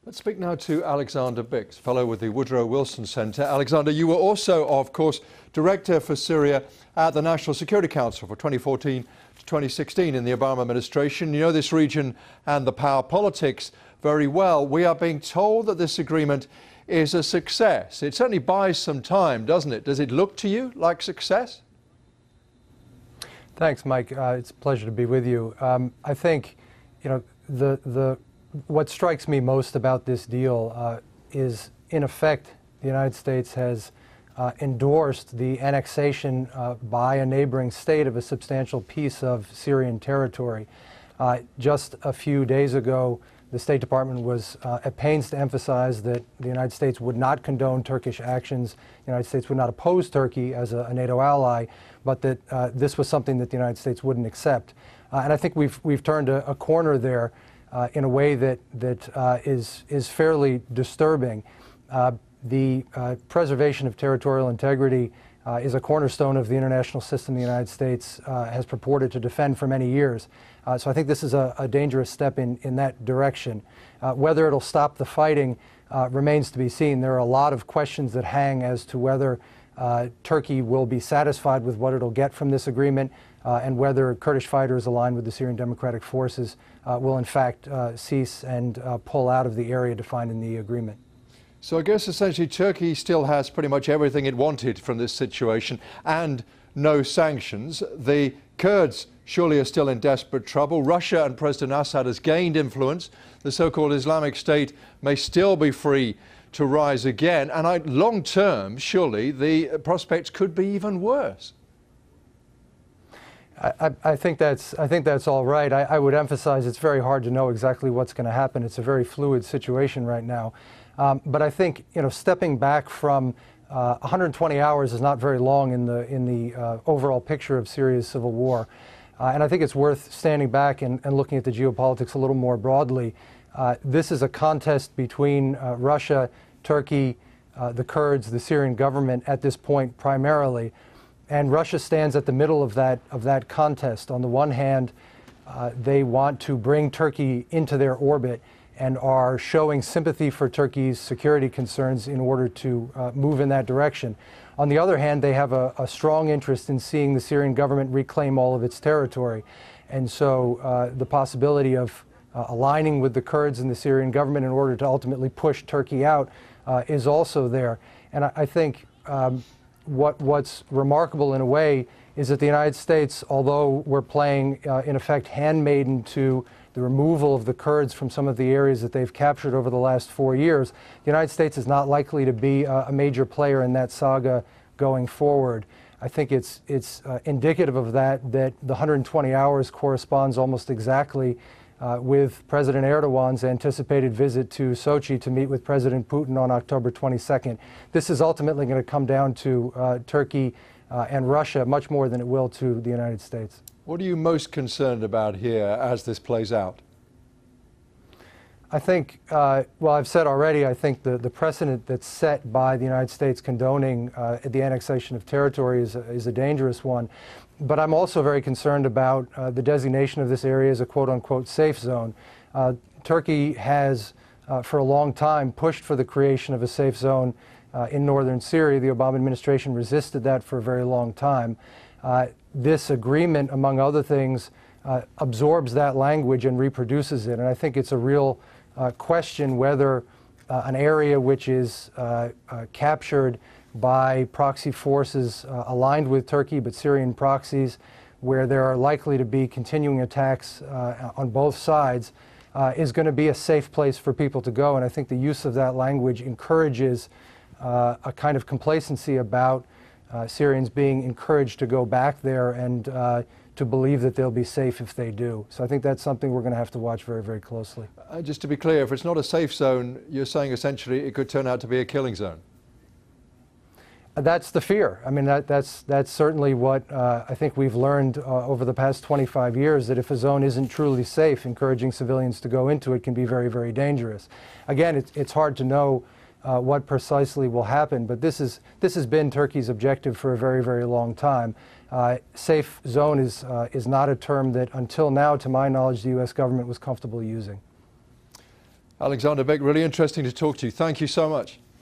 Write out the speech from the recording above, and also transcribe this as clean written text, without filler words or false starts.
Let's speak now to Alexander Bick, fellow with the Woodrow Wilson Center. Alexander, you were also, of course, Director for Syria at the National Security Council for 2014 to 2016 in the Obama administration. You know this region and the power politics very well. We are being told that this agreement is a success. It certainly buys some time, doesn't it? Does it look to you like success? Thanks, Mike. It's a pleasure to be with you. I think, what strikes me most about this deal is, in effect, the United States has endorsed the annexation by a neighboring state of a substantial piece of Syrian territory. Just a few days ago, the State Department was at pains to emphasize that the United States would not condone Turkish actions. The United States would not oppose Turkey as a NATO ally, but that this was something that the United States wouldn't accept. And I think we've turned a corner there in a way that is fairly disturbing. The preservation of territorial integrity is a cornerstone of the international system the United States has purported to defend for many years. So I think this is a dangerous step in that direction. Whether it'll stop the fighting remains to be seen. There are a lot of questions that hang as to whether Turkey will be satisfied with what it'll get from this agreement and whether Kurdish fighters aligned with the Syrian Democratic Forces will in fact cease and pull out of the area defined in the agreement. So I guess essentially Turkey still has pretty much everything it wanted from this situation and no sanctions. The Kurds surely are still in desperate trouble. Russia and President Assad has gained influence. The so-called Islamic State may still be free to rise again. And long term, surely the prospects could be even worse. I think that's all right. I would emphasize it's very hard to know exactly what's going to happen. It's a very fluid situation right now. But I think, stepping back from 120 hours is not very long in the overall picture of Syria's civil war. And I think it's worth standing back and looking at the geopolitics a little more broadly. This is a contest between Russia, Turkey, the Kurds, the Syrian government at this point primarily. And Russia stands at the middle of that contest. On the one hand, they want to bring Turkey into their orbit and are showing sympathy for Turkey's security concerns in order to move in that direction. On the other hand, they have a strong interest in seeing the Syrian government reclaim all of its territory. And so the possibility of aligning with the Kurds and the Syrian government in order to ultimately push Turkey out is also there. And I think what's remarkable in a way is that the United States, although we're playing in effect handmaiden to the removal of the Kurds from some of the areas that they've captured over the last 4 years, the United States is not likely to be a major player in that saga going forward. I think it's indicative of that the 120 hours corresponds almost exactly with President Erdogan's anticipated visit to Sochi to meet with President Putin on October 22nd. This is ultimately going to come down to Turkey and Russia much more than it will to the United States. What are you most concerned about here as this plays out? I think, well, I've said already, I think the precedent that's set by the United States condoning the annexation of territory is a dangerous one. But I'm also very concerned about the designation of this area as a quote-unquote safe zone. Turkey has, for a long time, pushed for the creation of a safe zone in northern Syria. The Obama administration resisted that for a very long time. This agreement, among other things, absorbs that language and reproduces it. And I think it's a real question whether an area which is captured by proxy forces aligned with Turkey, but Syrian proxies, where there are likely to be continuing attacks on both sides, is going to be a safe place for people to go. And I think the use of that language encourages a kind of complacency about Syrians being encouraged to go back there and to believe that they'll be safe if they do. So I think that's something we're going to have to watch very, very closely. Just to be clear, if it's not a safe zone, you're saying essentially it could turn out to be a killing zone? That's the fear. I mean, that's certainly what I think we've learned over the past 25 years, that if a zone isn't truly safe, encouraging civilians to go into it can be very, very dangerous. Again, it's hard to know what precisely will happen, but this has been Turkey's objective for a very, very long time. Safe zone is not a term that, until now, to my knowledge, the U.S. government was comfortable using. Alexander Bick, really interesting to talk to you. Thank you so much.